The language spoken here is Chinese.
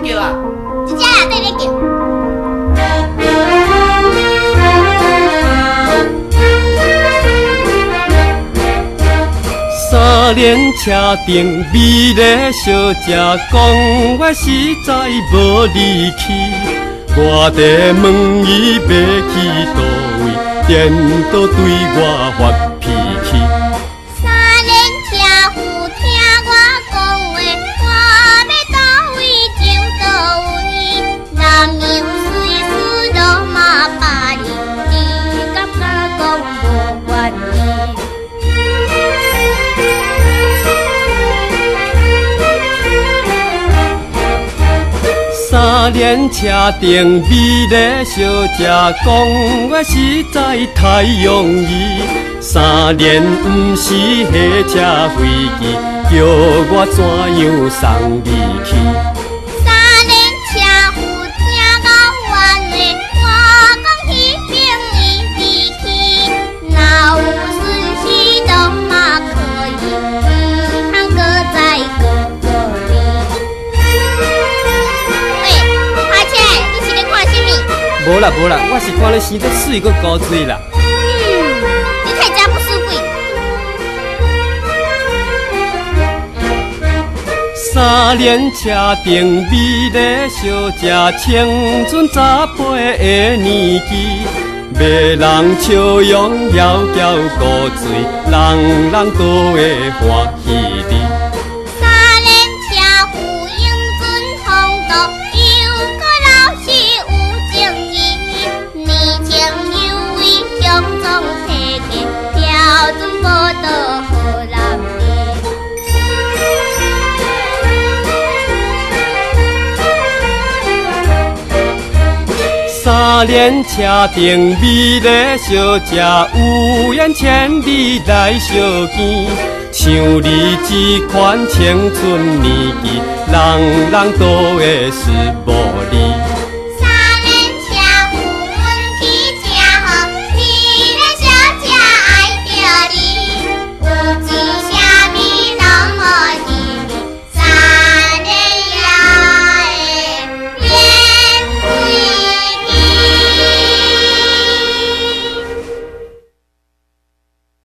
叫啊？一只也对咧叫。三轮车顶美丽小姐讲，我实在无力气。我地问伊要去倒位，颠倒对我发脾气。三轮车夫听我讲话，我要倒位就倒位，男人随时都嘛把你，你敢敢讲无愿意？三轮车顶美丽小姐讲，我实在太容易。三轮不是火车飞机，叫我怎样送你去？三轮车夫听我冤话，我讲彼边伊离去，若有损失都嘛可以，唔通搁再过你。喂，花姐，你是咧看什么？无啦无啦，我是看你生得水阁高水啦。你太假不输鬼。三轮车顶美丽小姐，青春十八的年纪，要人笑容遥遥高水，人人都会欢喜你。三轮车夫英俊风度，又搁老实有正义，年轻有为，强壮体格，标准报道好男儿。三轮车顶美丽小姐，有缘千里来相见。像你这款青春年纪，人人都会思慕